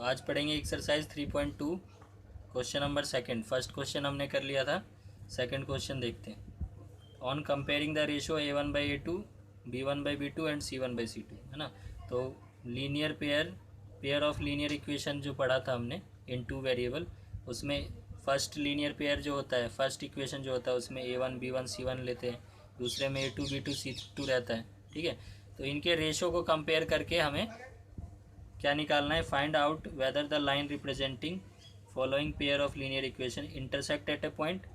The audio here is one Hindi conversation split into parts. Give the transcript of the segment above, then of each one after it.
आज पढ़ेंगे exercise 3.2 question number second. First question हमने कर लिया था, सेकंड क्वेश्चन देखते हैं। On comparing the ratio A1/A2, B1/B2 and C1/C2, है ना। तो linear pair of linear equation जो पढ़ा था हमने इन टू वेरिएबल, उसमें फर्स्ट लीनियर पेयर जो होता है, फर्स्ट इक्वेशन जो होता है उसमें A1 B1 C1 लेते हैं, दूसरे में A2 B2 C2 रहता है। ठीक है, तो इनके रेशो को कंपेयर करके हमें क्या निकालना है, find out whether the line representing following pair of linear equation intersect at A point.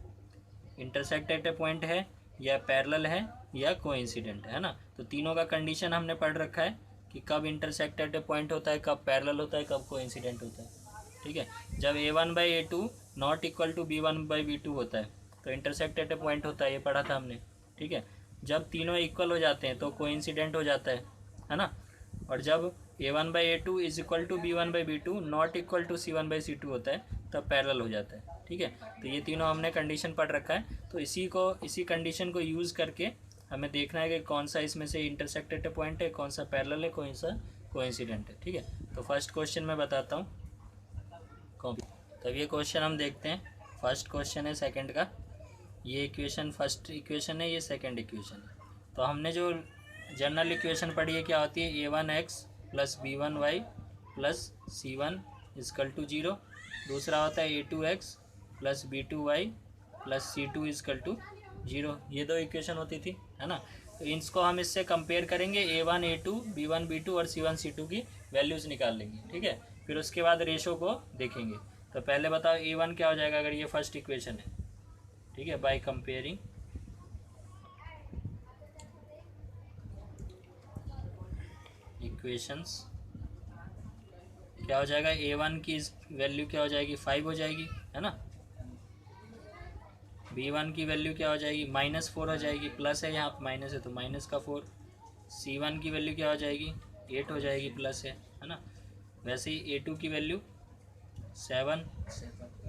Intersect at A point है या पैरेलल है या कोइंसिडेंट है ना। तो तीनों का कंडीशन हमने पढ़ रखा है कि कब इंटरसेक्ट एट ए पॉइंट होता है, कब पैरेलल होता है, कब कोइंसिडेंट होता है। ठीक है, जब A1/A2 not equal to B1/B2 होता है तो इंटरसेक्ट एट ए पॉइंट होता है, ये पढ़ा था हमने। ठीक है, जब तीनों इक्वल हो जाते हैं तो कोइंसिडेंट हो जाता है ना। और जब A1/A2 is equal to B1/B2 not equal to C1/C2 होता है तब पैरेलल हो जाता है। ठीक है, तो ये तीनों हमने कंडीशन पढ़ रखा है। तो इसी कंडीशन को यूज़ करके हमें देखना है कि कौन सा इसमें से इंटरसेक्टेड पॉइंट है, कौन सा पैरेलल है, कौन सा कोइंसिडेंट है। ठीक है, तो फर्स्ट क्वेश्चन मैं बताता हूँ कॉपी। तब ये क्वेश्चन हम देखते हैं। फर्स्ट क्वेश्चन है सेकंड का, ये इक्वेशन फर्स्ट इक्वेशन है, ये सेकंड इक्वेशन है। तो हमने जो जनरल इक्वेशन पढ़ी है क्या होती है, A1x plus B1y plus C1 is equal to 0। दूसरा होता है A2x plus B2y plus C2 is equal to 0। ये दो इक्वेशन होती थी, है ना। तो इसको हम इससे कंपेयर करेंगे, A1 A2 B1 B2 और C1 C2 की वैल्यूज़ निकाल लेंगे। ठीक है, फिर उसके बाद रेशो को देखेंगे। तो पहले बताओ A1 क्या हो जाएगा अगर ये फर्स्ट इक्वेशन है। ठीक है, बाय कंपेयरिंग इक्वेशंस क्या हो जाएगा, A1 की वैल्यू क्या हो जाएगी, 5 हो जाएगी, है ना। B1 की वैल्यू क्या हो जाएगी, -4 हो जाएगी, प्लस है यहाँ माइनस है तो माइनस का 4। C1 की वैल्यू क्या हो जाएगी, 8 हो जाएगी, प्लस है ना। वैसे ही A2 की वैल्यू 7,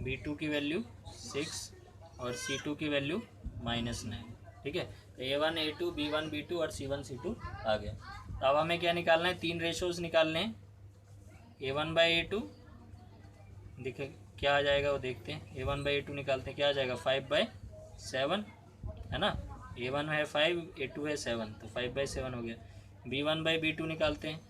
B2 की वैल्यू 6 और C2 की वैल्यू -9। ठीक है, तो A1 A2 B1 B2 और C1 C2 आ गया। तो अब हमें क्या निकालना है, तीन रेशोज़ निकालने हैं। A1/A2 देखे क्या आ जाएगा वो देखते हैं। A1/A2 निकालते हैं, क्या आ जाएगा 5/7, है ना। A1 है 5, A2 है 7, तो 5/7 हो गया। B1/B2 निकालते हैं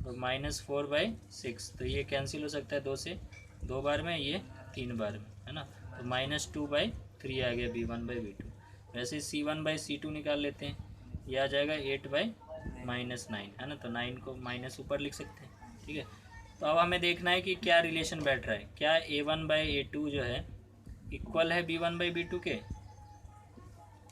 तो -4/6, तो ये कैंसिल हो सकता है 2 से, 2 बार में, ये 3 बार में, है ना। तो -2/3 आ गया B1/B2। वैसे C1/C2 निकाल लेते हैं, ये आ जाएगा 8/-9, है ना। तो 9 को माइनस ऊपर लिख सकते हैं। ठीक है, तो अब हमें देखना है कि क्या रिलेशन बैठ रहा है, क्या A1/A2 जो है इक्वल है B1/B2 के।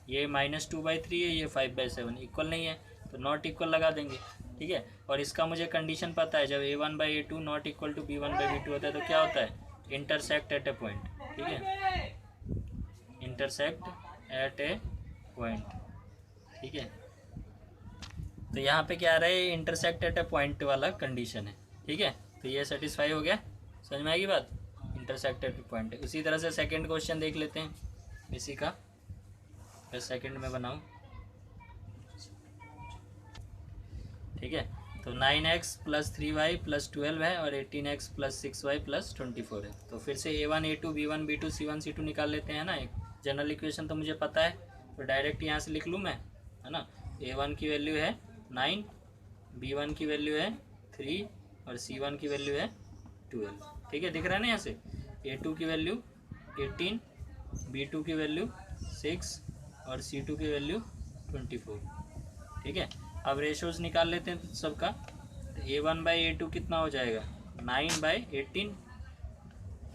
ये -2/3 है, ये 5/7, इक्वल नहीं है तो नॉट इक्वल लगा देंगे। ठीक है, और इसका मुझे कंडीशन पता है, जब A1/A2 not equal to B1/B2 होता है तो क्या होता है, इंटरसेक्ट एट ए पॉइंट। ठीक है, इंटरसेक्ट एट ए पॉइंट। ठीक है, तो यहाँ पे क्या आ रहा है, इंटरसेक्ट एट ए पॉइंट वाला कंडीशन है। ठीक है, तो ये सेटिस्फाई हो गया, समझ में आएगी बात, इंटरसेक्ट एट ए पॉइंट है। उसी तरह से सेकंड क्वेश्चन देख लेते हैं इसी का, फिर सेकंड में बनाऊँ। ठीक है, तो 9x प्लस 3y प्लस 12 है और 18x प्लस 6y प्लस 24 है। तो फिर से A1 A2 B1 B2 C1 C2 निकाल लेते हैं ना। एक जनरल इक्वेशन तो मुझे पता है तो डायरेक्ट यहाँ से लिख लूँ मैं, है ना। A1 की वैल्यू है 9, B1 की वैल्यू है 3 और C1 की वैल्यू है 12। ठीक है, दिख रहा है ना यहाँ से। A2 की वैल्यू 18, B2 की वैल्यु 6 और C2 की वैल्यू 24। ठीक है, अब रेशोज़ निकाल लेते हैं सबका। तो A1/A2 कितना हो जाएगा, 9/18,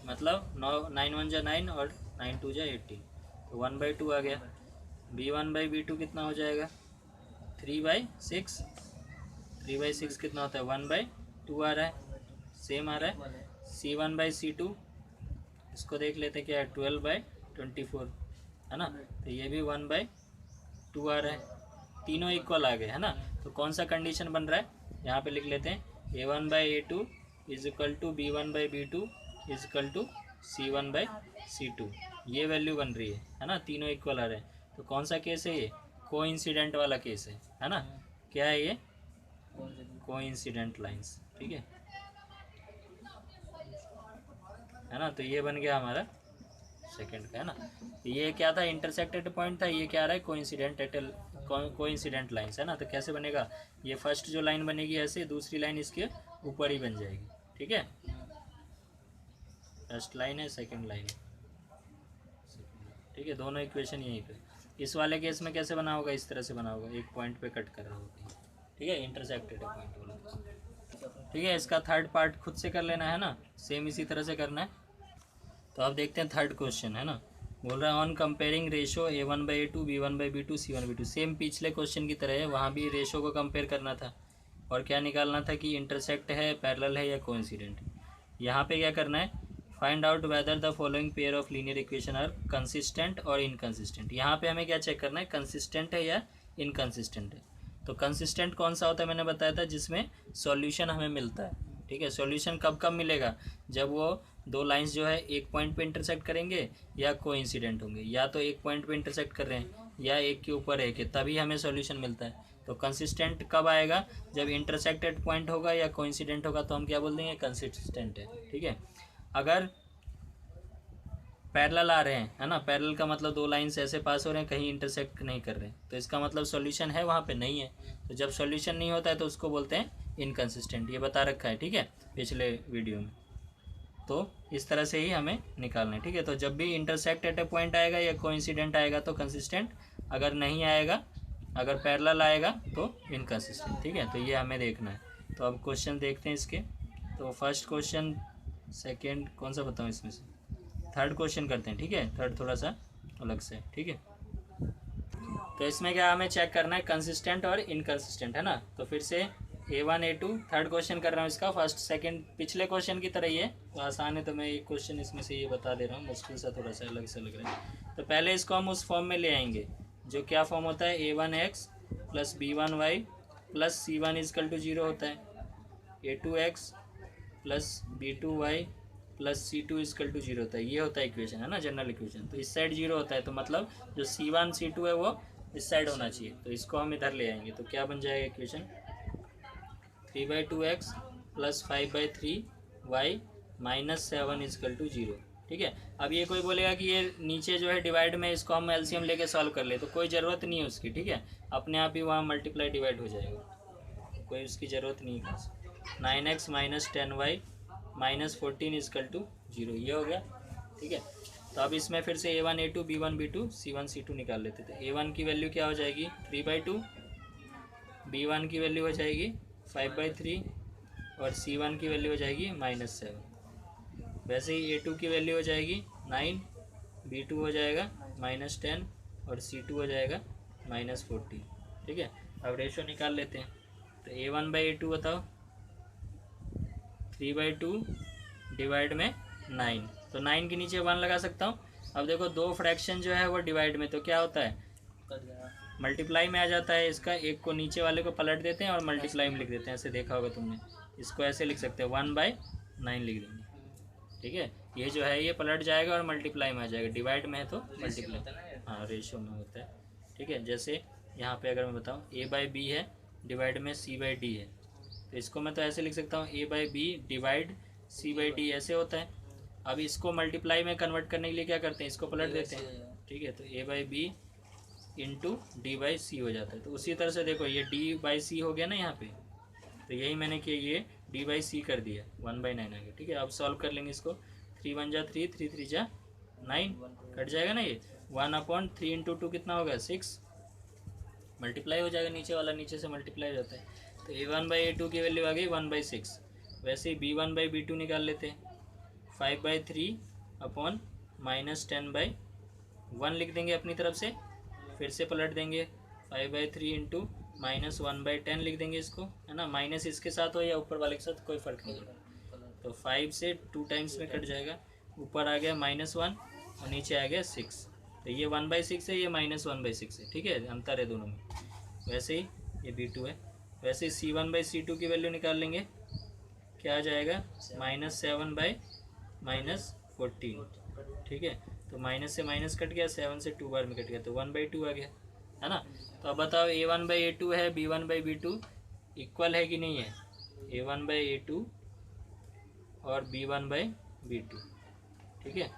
मतलब 9 1 जा 9 और 9 2 जा 18, तो 1/2 आ गया। B1/B2 कितना हो जाएगा, 3/6, 3/6 कितना होता है, 1/2 आ रहा है, सेम आ रहा है। C1/C2 इसको देख लेते हैं क्या है, 12/24, है ना। तो ये भी 1/2 आ रहा है, तीनों इक्वल आ गए, है ना। तो कौन सा कंडीशन बन रहा है, यहाँ पे लिख लेते हैं, A1/A2 is equal to B1/B2 is equal to C1/C2, ये वैल्यू बन रही है ना। तीनों इक्वल आ रहे हैं, तो कौन सा केस है ये, कोइंसिडेंट वाला केस है ना। क्या है ये, कोइंसिडेंट लाइंस। ठीक है, है ना। तो ये बन गया हमारा सेकंड का, है ना। ये क्या था, इंटरसेक्टेड पॉइंट था, ये क्या आ रहा है, कोइंसिडेंट लाइंस, है ना। तो कैसे बनेगा, ये फर्स्ट जो लाइन बनेगी ऐसे, दूसरी लाइन इसके ऊपर ही बन जाएगी, ठीक है। फर्स्ट लाइन है, सेकंड लाइन है, ठीक है, दोनों इक्वेशन यहीं पे। इस वाले केस में कैसे बना होगा, इस तरह से बना होगा, एक पॉइंट पे कट कर रहा होगा, ठीक है, इंटरसेक्टेड पॉइंट वाला, ठीक है। इसका थर्ड पार्ट खुद से कर लेना है ना, सेम इसी तरह से करना है। तो आप देखते हैं थर्ड क्वेश्चन, है ना। बोल रहा है on comparing ratio A1/A2 B1/B2 C1/B2, same पिछले क्वेश्चन की तरह है, वहाँ भी रेशो को कंपेयर करना था और क्या निकालना था कि इंटरसेक्ट है, पैरेलल है या कोइंसिडेंट। यहाँ पे क्या करना है, find out whether the following pair of linear equation are consistent और इनकंसिस्टेंट। यहाँ पे हमें क्या चेक करना है, कंसिस्टेंट है या इनकंसिस्टेंट है। तो कंसिस्टेंट कौन सा होता है, मैंने बताया था, जिसमें सॉल्यूशन हमें मिलता है, ठीक है। सॉल्यूशन कब कब मिलेगा, जब वो दो लाइंस जो है एक पॉइंट पे इंटरसेक्ट करेंगे या कोइंसिडेंट होंगे, या तो एक पॉइंट पे इंटरसेक्ट कर रहे हैं या एक के ऊपर एक है, तभी हमें सॉल्यूशन मिलता है। तो कंसिस्टेंट कब आएगा, जब इंटरसेक्टेड पॉइंट होगा या कोइंसिडेंट होगा, तो हम क्या बोल देंगे, कंसिस्टेंट है, ठीक है। अगर पैरेलल आ रहे हैं, है ना, पैरेलल का मतलब दो लाइंस ऐसे पास हो रहे हैं, कहीं इंटरसेक्ट नहीं कर रहे हैं, तो इसका मतलब सॉल्यूशन है, वहाँ पे नहीं है। तो जब सॉल्यूशन नहीं होता है तो उसको बोलते हैं इनकंसिस्टेंट, ये बता रखा है, ठीक है, पिछले वीडियो में। तो इस तरह से ही हमें निकालना है, ठीक है। तो जब भी इंटरसेक्ट एट ए पॉइंट आएगा या कोइंसिडेंट आएगा तो कंसिस्टेंट, अगर नहीं आएगा, अगर पैरेलल आएगा तो इनकंसिस्टेंट, ठीक है। तो ये हमें देखना है। तो अब क्वेश्चन देखते हैं इसके। तो फर्स्ट क्वेश्चन, सेकेंड, कौन सा बताऊँ इसमें से, थर्ड क्वेश्चन करते हैं, ठीक है। थर्ड थोड़ा सा अलग से, ठीक है। तो इसमें क्या हमें चेक करना है, कंसिस्टेंट और इनकंसिस्टेंट, है ना। तो फिर से A1 A2 थर्ड क्वेश्चन कर रहा हूँ इसका, फर्स्ट सेकंड पिछले क्वेश्चन की तरह ही है, तो आसान है। तो मैं एक क्वेश्चन इसमें से ये बता दे रहा हूँ, मुश्किल सा थोड़ा सा अलग से लग रहा है। तो पहले इसको हम उस फॉर्म में ले आएंगे जो क्या फॉर्म होता है, A1x + B1y + C1 = 0 होता है, A2x + B2y + C2 = 0 होता है। ये होता है इक्वेशन, है ना, जनरल इक्वेशन। तो इस साइड 0 होता है, तो मतलब जो C1 C2 है वो इस साइड होना चाहिए, तो इसको हम इधर ले आएंगे। तो क्या बन जाएगा इक्वेशन, 3/2x + 5/3y - 7 = 0, ठीक है। अब ये कोई बोलेगा कि ये नीचे जो है डिवाइड में, इसको हम एलसीएम लेके सॉल्व कर ले, तो कोई ज़रूरत नहीं है उसकी, ठीक है, अपने आप ही वहाँ मल्टीप्लाई डिवाइड हो जाएगा, कोई उसकी ज़रूरत नहीं है। 9x - 10y - 14 = 0, ये हो गया, ठीक है। तो अब इसमें फिर से A1 A2 B1 B2 C1 C2 निकाल लेते थे। A1 की वैल्यू क्या हो जाएगी, 3/2, B1 की वैल्यू हो जाएगी 5/3 और C1 की वैल्यू हो जाएगी -7। वैसे ही A2 की वैल्यू हो जाएगी 9, B2 हो जाएगा -10 और C2 हो जाएगा -14, ठीक है। अब रेशो निकाल लेते हैं। तो A1/A2 बताओ, 3/2 डिवाइड में 9, तो 9 के नीचे 1 लगा सकता हूँ। अब देखो दो फ्रैक्शन जो है वो डिवाइड में, तो क्या होता है, मल्टीप्लाई में आ जाता है। इसका एक को नीचे वाले को पलट देते हैं और मल्टीप्लाई में लिख देते हैं, ऐसे देखा होगा तुमने। इसको ऐसे लिख सकते हैं, 1/9 लिख देंगे, ठीक है। ये जो है ये पलट जाएगा और मल्टीप्लाई में आ जाएगा, डिवाइड में है तो मल्टीप्लाई, हाँ रेशियो में होता है, ठीक है। जैसे यहाँ पे अगर मैं बताऊँ A/B है, डिवाइड में C/D है, तो इसको मैं तो ऐसे लिख सकता हूँ A/B डिवाइड C/D, ऐसे होता है। अब इसको मल्टीप्लाई में कन्वर्ट करने के लिए क्या करते हैं, इसको पलट देते हैं, ठीक है। तो A/B × D/C हो जाता है। तो उसी तरह से देखो ये D/C हो गया ना यहाँ पे, तो यही मैंने किया, ये D/C कर दिया, 1/9 आ गया, ठीक है। अब सॉल्व कर लेंगे इसको, 3 × 1 = 3, 3 × 3 = 9, कट जाएगा ना ये, 1/3 × 2 कितना होगा, 6, मल्टीप्लाई हो जाएगा, नीचे वाला नीचे से मल्टीप्लाई हो जाता है। तो A1/A2 की वैल्यू आ गई 1/6। वैसे ही B1/B2 निकाल लेते हैं, 5/3 अपॉन -10/1 लिख देंगे अपनी तरफ से, फिर से पलट देंगे, 5/3 × -1/10 लिख देंगे इसको, है ना। माइनस इसके साथ हो या ऊपर वाले के साथ कोई फ़र्क नहीं पड़ता। तो 5 से 2 टाइम्स में कट जाएगा, ऊपर आ गया -1 और नीचे आ गया 6। तो ये 1/6 है, ये -1/6 है, ठीक है, अंतर है दोनों में। वैसे ही ये B2 है। वैसे ही C1/C2 की वैल्यू निकाल लेंगे, क्या आ जाएगा, -7/14, ठीक है। तो माइनस से माइनस कट गया, 7 से 2 बार में कट गया, तो 1/2 आ गया, है ना। तो अब बताओ A1/A2 है, B1/B2 इक्वल है कि नहीं है, A1/A2 और B1/B2 ठीक है,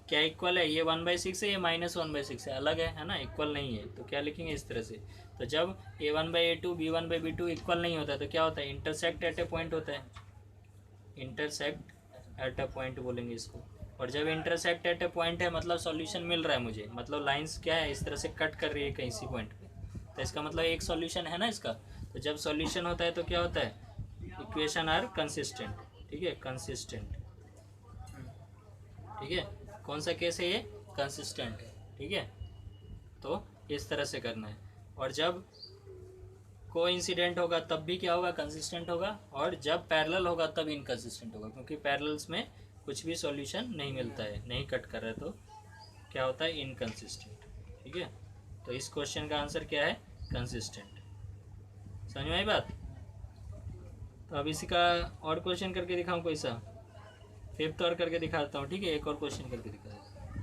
क्या इक्वल है, ये 1/6 है, ये -1/6 है, अलग है ना, इक्वल नहीं है, तो क्या लिखेंगे इस तरह से। तो जब a1/a2 b1/b2 इक्वल नहीं होता है तो क्या होता है, इंटरसेक्ट एट ए पॉइंट होता है, इंटरसेक्ट एट अ पॉइंट बोलेंगे इसको। और जब इंटरसेक्ट एट ए पॉइंट है मतलब सॉल्यूशन मिल रहा है मुझे, मतलब लाइंस क्या है इस तरह से कट कर रही है कहीं सी पॉइंट पे, तो इसका मतलब एक सॉल्यूशन है ना इसका। तो जब सॉल्यूशन होता है तो क्या होता है, इक्वेशन आर कंसिस्टेंट, ठीक है, कंसिस्टेंट, ठीक है। कौन सा केस है ये, कंसिस्टेंट है, ठीक है। तो इस तरह से करना है। और जब कोइंसिडेंट होगा तब भी क्या होगा, कंसिस्टेंट होगा, और जब पैरेलल होगा तब इनकंसिस्टेंट होगा, क्योंकि पैरेलल्स में कुछ भी सॉल्यूशन नहीं मिलता है, नहीं कट कर रहा है, तो क्या होता है, इनकंसिस्टेंट, ठीक है। तो इस क्वेश्चन का आंसर क्या है, कंसिस्टेंट। समझ में आई बात। तो अब इसी का और क्वेश्चन करके दिखाऊं कोई सा, फिफ्थ और करके दिखाता हूँ, ठीक है, एक और क्वेश्चन करके दिखा देता हूँ।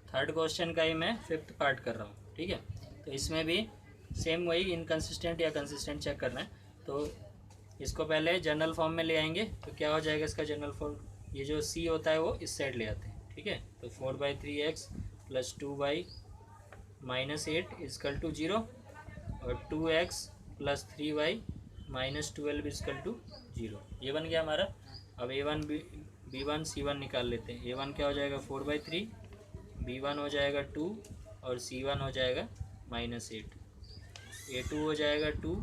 थर्ड क्वेश्चन का ही मैं फिफ्थ पार्ट कर रहा हूँ, ठीक है। तो इसमें भी सेम वही इनकंसिस्टेंट या कंसिस्टेंट चेक करना है। तो इसको पहले जनरल फॉर्म में ले आएंगे, तो क्या हो जाएगा इसका जनरल फॉर्म, ये जो सी होता है वो इस साइड ले आते हैं, ठीक है। तो 4/3x + 2y - 8 = 0 और 2x + 3y - 12 = 0, ये बन गया हमारा। अब a1 b1 c1 निकाल लेते हैं। a1 क्या हो जाएगा 4/3, b1 हो जाएगा 2 और c1 हो जाएगा -8, a2 हो जाएगा 2,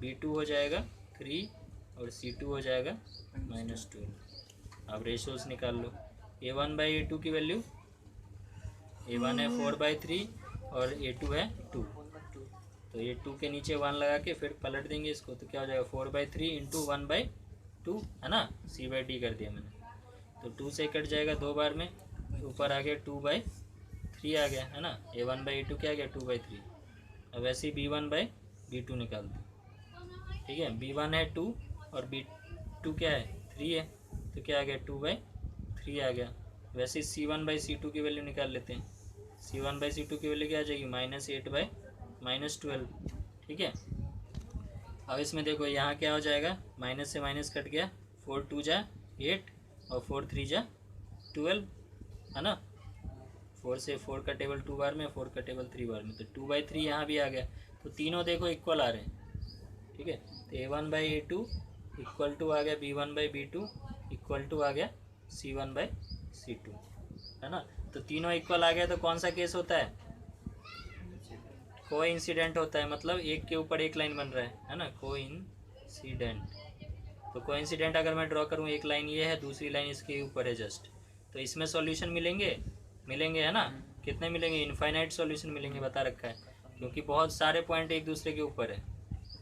b2 हो जाएगा 3 और c2 हो जाएगा -12। अब रेशोस निकाल लो। a1/a2 की वैल्यू, a1 है 4/3 और a2 है 2, तो ये 2 के नीचे 1 लगा के फिर पलट देंगे इसको, तो क्या हो जाएगा 4/3 × 1/2 है ना, c/d कर दिया मैंने, तो 2 से कट जाएगा 2 बार में, ऊपर आ गया 2/3 आ गया, है ना। a1/a2 क्या आ गया 2/3। अब वैसे ही b1/b2 निकाल दो, ठीक है। b1 है 2 और b2 क्या है 3 है, तो क्या आ गया 2/3 आ गया। वैसे ही c1/c2 की वैल्यू निकाल लेते हैं। c1/c2 की वैल्यू क्या आ जाएगी -8/-12, ठीक है। अब इसमें देखो यहाँ क्या हो जाएगा, माइनस से माइनस कट गया, 4 2 जा 8 और 4 3 जा 12, है ना। 4 से 4 का टेबल 2 बार में, 4 का टेबल 3 बार में, तो 2/3 यहाँ भी आ गया। तो तीनों देखो इक्वल आ रहे हैं, ठीक है। तो a1/a2 = आ गया b1/b2 = आ गया c1/c2, है ना। तो तीनों इक्वल आ गया, तो कौन सा केस होता है, कोइंसिडेंट होता है, मतलब एक के ऊपर एक लाइन बन रहा है ना, कोइंसिडेंट। तो कोइंसिडेंट अगर मैं ड्रॉ करूँ, एक लाइन ये है, दूसरी लाइन इसके ऊपर है जस्ट, तो इसमें सॉल्यूशन मिलेंगे, है ना। कितने मिलेंगे, इनफाइनाइट सॉल्यूशन मिलेंगे, बता रखा है, क्योंकि बहुत सारे पॉइंट एक दूसरे के ऊपर है,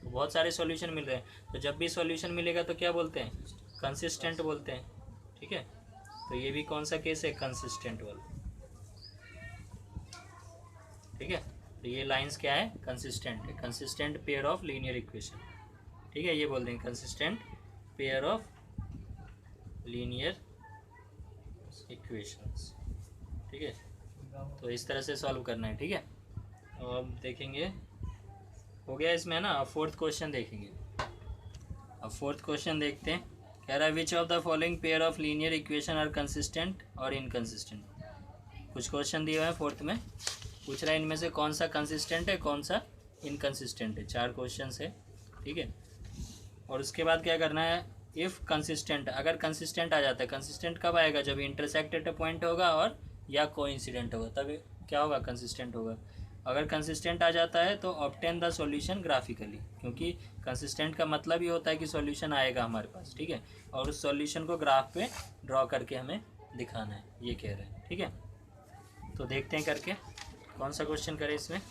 तो बहुत सारे सॉल्यूशन मिल रहे हैं। तो जब भी सॉल्यूशन मिलेगा तो क्या बोलते हैं, कंसिस्टेंट बोलते हैं, ठीक है। तो ये भी कौन सा केस है, कंसिस्टेंट वाला, ठीक है। तो ये लाइंस क्या है, कंसिस्टेंट है, consistent pair of linear equation, ठीक है, ये बोल देंगे consistent pair of linear equations, ठीक है। तो इस तरह से सॉल्व करना है, ठीक है। तो अब देखेंगे, हो गया इसमें ना। अब फोर्थ क्वेश्चन देखेंगे। अब फोर्थ क्वेश्चन देखते हैं, कह रहा है which of the following pair of linear equation are consistent और इनकंसिस्टेंट। कुछ क्वेश्चन दिए हुए हैं फोर्थ में, पूछ रहा है इनमें से कौन सा कंसिस्टेंट है, कौन सा इनकंसिस्टेंट है। 4 क्वेश्चन है, ठीक है। और उसके बाद क्या करना है, इफ़ कंसिस्टेंट, अगर कंसिस्टेंट आ जाता है, कंसिस्टेंट कब आएगा, जब इंटरसेक्ट एट अ पॉइंट होगा और या कोइंसिडेंट होगा, तब क्या होगा, कंसिस्टेंट होगा। अगर कंसिस्टेंट आ जाता है तो ऑब्टेन द सॉल्यूशन ग्राफिकली, क्योंकि कंसिस्टेंट का मतलब ही होता है कि सॉल्यूशन आएगा हमारे पास, ठीक है, और उस सॉल्यूशन को ग्राफ पे ड्रॉ करके हमें दिखाना है, ये कह रहे हैं, ठीक है। तो देखते हैं करके कौन सा क्वेश्चन करें इसमें।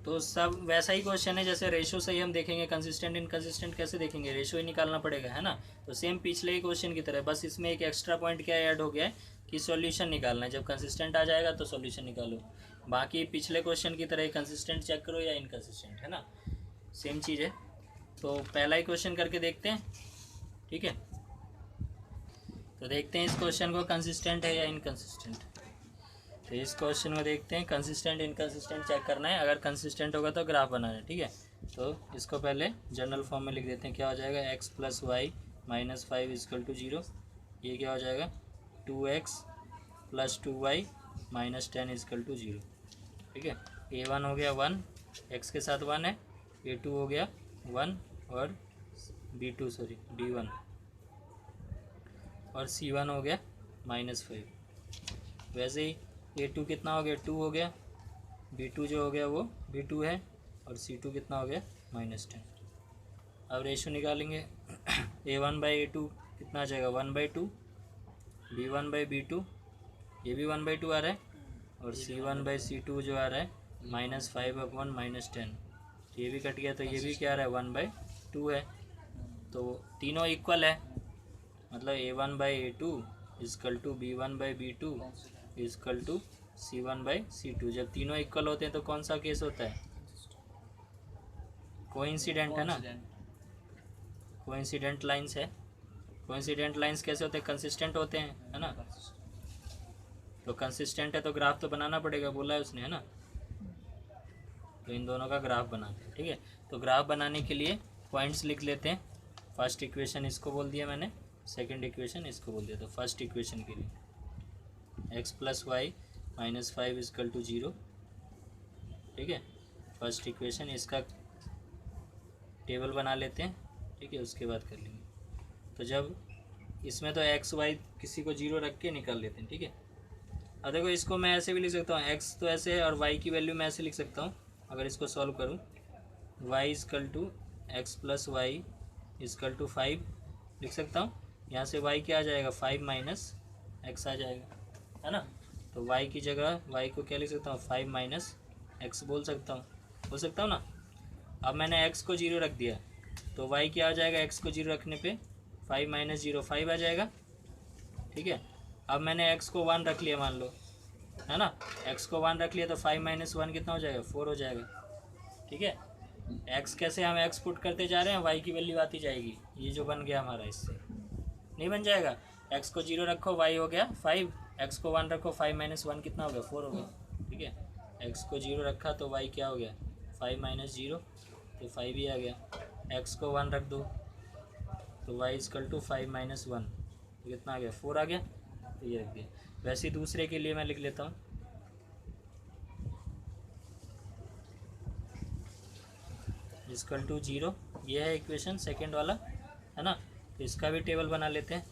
तो सब वैसा ही क्वेश्चन है जैसे रेशो से ही हम देखेंगे, कंसिस्टेंट इनकंसिस्टेंट कैसे देखेंगे, रेशो ही निकालना पड़ेगा, है ना। तो सेम पिछले ही क्वेश्चन की तरह, बस इसमें एक एक्स्ट्रा पॉइंट क्या ऐड हो गया है कि सॉल्यूशन निकालना है, जब कंसिस्टेंट आ जाएगा तो सॉल्यूशन निकालो। बाकी पिछले क्वेश्चन की तरह कंसिस्टेंट चेक करो या इनकंसिस्टेंट, है ना, सेम चीज़ है। तो पहला ही क्वेश्चन करके देखते हैं, ठीक है। तो देखते हैं इस क्वेश्चन को कंसिस्टेंट है या इनकंसिस्टेंट। तो इस क्वेश्चन में देखते हैं, कंसिस्टेंट इनकंसिस्टेंट चेक करना है, अगर कंसिस्टेंट होगा तो ग्राफ बनाना है, ठीक है। तो इसको पहले जनरल फॉर्म में लिख देते हैं, क्या हो जाएगा x + y - 5 = 0 ये क्या हो जाएगा 2x plus 2y minus 10 is equal to 0। ठीक है, a1 हो गया 1, x के साथ 1 है, a2 हो गया 1 और b1 और c1 हो गया -5। वैसे ही a2 कितना हो गया 2 हो गया, b2 जो हो गया वो b2 है और c2 कितना हो गया -10। अब रेशो निकालेंगे a1/a2 कितना आ जाएगा 1/2, b1/b2 ये भी 1/2 आ रहा है और c1/c2 जो आ रहा है -5/10, ये भी कट गया तो ये भी क्या आ रहा है 1/2 है। तो तीनों इक्वल है, मतलब a1/a2 is equal to b1/b2 is equal to c1/c2। जब तीनों इक्वल होते हैं तो कौन सा केस होता है, कोइंसिडेंट है ना, कोइंसिडेंट लाइंस है। कोइंसिडेंट लाइंस कैसे होते हैं, कंसिस्टेंट होते हैं, है ना। तो कंसिस्टेंट है तो ग्राफ तो बनाना पड़ेगा, बोला है उसने, है ना। तो इन दोनों का ग्राफ बनाते हैं। ठीक है, तो ग्राफ बनाने के लिए पॉइंट्स लिख लेते हैं। फर्स्ट इक्वेशन इसको बोल दिया मैंने, सेकंड इक्वेशन इसको बोल दिया। तो फर्स्ट इक्वेशन के लिए x + y - 5 इजकल टू 0। ठीक है, फर्स्ट इक्वेशन, इसका टेबल बना लेते हैं। ठीक है, उसके बाद कर लेंगे। तो जब इसमें तो x y किसी को 0 रख के निकाल लेते हैं। ठीक है, अब देखो इसको मैं ऐसे भी लिख सकता हूँ, x तो ऐसे है और y की वैल्यू मैं ऐसे लिख सकता हूँ। अगर इसको सॉल्व करूँ y is equal to x + y is equal to 5 लिख सकता हूँ। यहाँ से y क्या आ जाएगा 5 - x आ जाएगा, है ना। तो y की जगह y को क्या लिख सकता हूँ 5 - x बोल सकता हूँ ना। अब मैंने x को 0 रख दिया तो y क्या आ जाएगा, x को 0 रखने पे 5 - 0 5 आ जाएगा। ठीक है, अब मैंने x को 1 रख लिया मान लो, है ना। x को 1 रख लिया तो 5 - 1 कितना हो जाएगा 4 हो जाएगा। ठीक है, x कैसे हम x पुट करते जा रहे हैं, y की वैल्यू आती जाएगी। ये जो बन गया हमारा, इससे नहीं बन जाएगा। x को 0 रखो y हो गया 5, x को 1 रखो 5 - 1 कितना हो गया 4 हो गया। ठीक है, x को 0 रखा तो y क्या हो गया 5 - 0 तो 5 ही आ गया। x को 1 रख दो तो y इजकल टू 5 - 1 तो कितना आ गया 4 आ गया। तो ये रख दिया। वैसे ही दूसरे के लिए मैं लिख लेता हूँ, इजकल टू 0। ये है इक्वेशन सेकेंड वाला, है ना। तो इसका भी टेबल बना लेते हैं।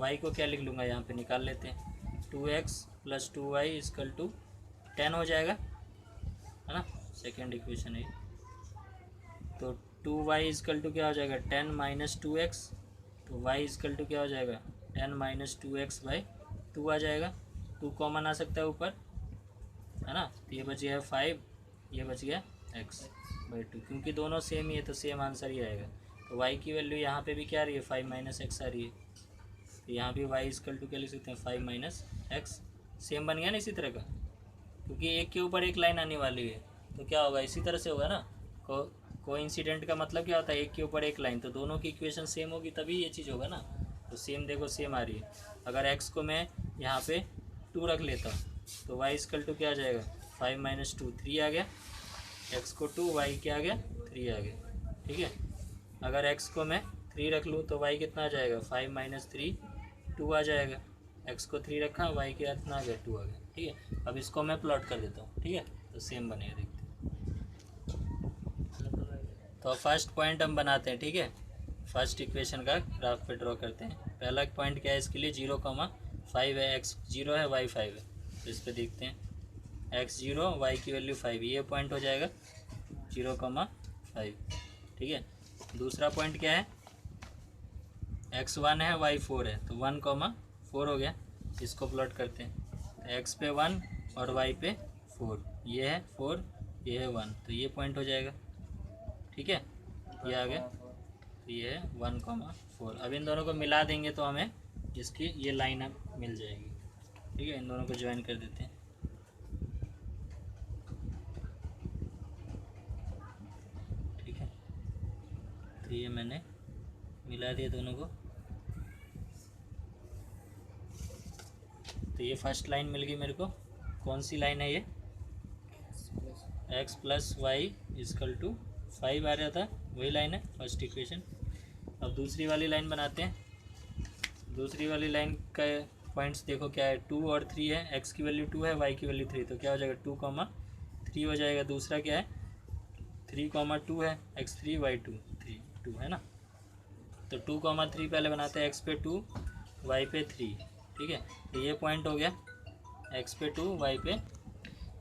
y को क्या लिख लूँगा, यहाँ पे निकाल लेते हैं। 2x + 2y इजकल टू 10 हो जाएगा, है ना। सेकेंड इक्वेशन है। तो 2y इजकल टू क्या हो जाएगा 10 - 2x, तो y इजकल टू क्या हो जाएगा 10 - 2x/2 आ जाएगा। 2 कॉमन आ सकता है ऊपर, है ना। तो ये बच गया 5, ये बच गया x/2, क्योंकि दोनों सेम ही है तो सेम आंसर ही आएगा। तो y की वैल्यू यहाँ पे भी क्या आ रही है 5 - x आ रही है। तो यहाँ भी y इजकल टू क्या लिख सकते हैं 5 - x। सेम बन गया ना इसी तरह का, क्योंकि एक के ऊपर एक लाइन आने वाली है तो क्या होगा इसी तरह से होगा ना। कोइंसिडेंट का मतलब क्या होता है, एक के ऊपर एक लाइन, तो दोनों की इक्वेशन सेम होगी तभी ये चीज़ होगा ना। तो सेम देखो सेम आ रही है। अगर x को मैं यहाँ पे 2 रख लेता हूँ तो y इजकल टू क्या आ जाएगा 5 - 2 3 आ गया। x को 2 y क्या आ गया 3 आ गया। ठीक है, अगर x को मैं 3 रख लूँ तो y कितना आ जाएगा 5 - 3 2 आ जाएगा। x को 3 रखा, y के कितना आ गया 2 आ गया। ठीक है, अब इसको मैं प्लॉट कर देता हूँ। ठीक है, तो सेम बनेगा, देखते हैं। तो फर्स्ट पॉइंट हम बनाते हैं। ठीक है, फर्स्ट इक्वेशन का ग्राफ पे ड्रॉ करते हैं। पहला पॉइंट क्या है इसके लिए 0,5 है, x 0 है y 5 है। तो इस पर देखते हैं x 0 y की वैल्यू 5, ये पॉइंट हो जाएगा 0,5। ठीक है, दूसरा पॉइंट क्या है x 1 है y 4 है, तो 1,4 हो गया। इसको प्लॉट करते हैं। x पे 1 और y पे 4, ये है 4, ये है 1, तो ये पॉइंट हो जाएगा। ठीक है, ये आ गया। तो ये है 1,4। अब इन दोनों को मिला देंगे तो हमें इसकी ये लाइन अब मिल जाएगी। ठीक है, इन दोनों को ज्वाइन कर देते हैं। ठीक है, तो ये मैंने मिला दिया दोनों को। तो ये फर्स्ट लाइन मिल गई मेरे को। कौन सी लाइन है ये, x + y इजकल टू 5 आ रहा था, वही लाइन है फर्स्ट इक्वेशन। अब दूसरी वाली लाइन बनाते हैं। दूसरी वाली लाइन का पॉइंट्स देखो क्या है, 2 और 3 है, x की वैल्यू 2 है, y की वैल्यू 3, तो क्या हो जाएगा 2,3 हो जाएगा। दूसरा क्या है 3,2 है, x3 y2 3 2 है ना। तो 2,3 पहले बनाते हैं, x पे 2 y पे 3, ठीक है। तो ये पॉइंट हो गया x पे 2 y पे,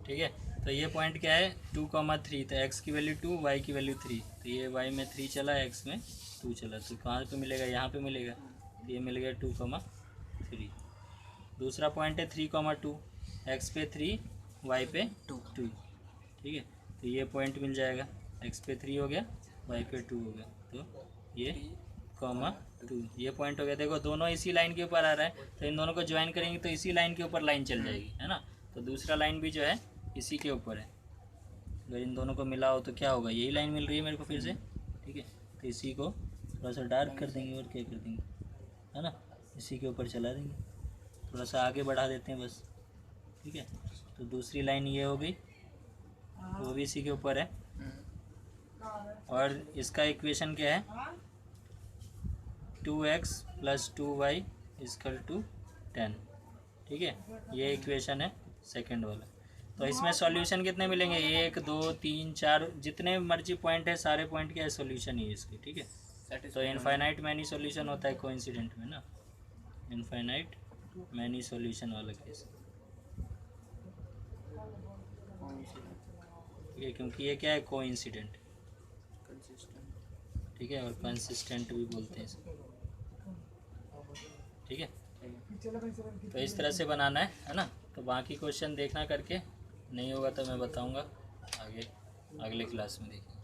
ठीक है। तो ये पॉइंट क्या है 2,3, तो x की वैल्यू 2 y की वैल्यू 3, तो ये y में 3 चला, x में 2 चला, तो कहाँ पे मिलेगा, यहाँ पे मिलेगा, तो ये मिल गया 2,3। दूसरा पॉइंट है 3,2, x पे 3 y पे 2, ठीक है। तो ये पॉइंट मिल जाएगा, x पे 3 हो गया, y पे 2 हो गया, तो ये 2, ये पॉइंट हो गया। देखो दोनों इसी लाइन के ऊपर आ रहा है, तो इन दोनों को ज्वाइन करेंगे तो इसी लाइन के ऊपर लाइन चल जाएगी, है ना। तो दूसरा लाइन भी जो है इसी के ऊपर है, अगर इन दोनों को मिला हो तो क्या होगा, यही लाइन मिल रही है मेरे को फिर से, ठीक है। तो इसी को थोड़ा सा डार्क कर देंगे और क्या कर देंगे, है ना, इसी के ऊपर चला देंगे, थोड़ा सा आगे बढ़ा देते हैं बस, ठीक है। तो दूसरी लाइन ये हो गई, वो भी इसी के ऊपर है। और इसका इक्वेशन क्या है 2x + 2y = 10, ठीक है। ये इक्वेशन है सेकंड वाला। तो इसमें सॉल्यूशन कितने मिलेंगे, 1 2 3 4, जितने मर्जी पॉइंट है सारे पॉइंट के सॉल्यूशन ही है इसके, ठीक है। तो इनफाइनाइट मैनी सॉल्यूशन होता है कोइंसिडेंट में ना, इनफाइनाइट मैनी सॉल्यूशन वाला केस, ठीक है, क्योंकि ये क्या है कोइंसिडेंट, ठीक है, और कंसिस्टेंट भी बोलते हैं इसको, ठीक है। तो इस तरह से बनाना है ना। तो बाकी क्वेश्चन देखना करके, नहीं होगा तो मैं बताऊंगा आगे, अगले क्लास में देखिए।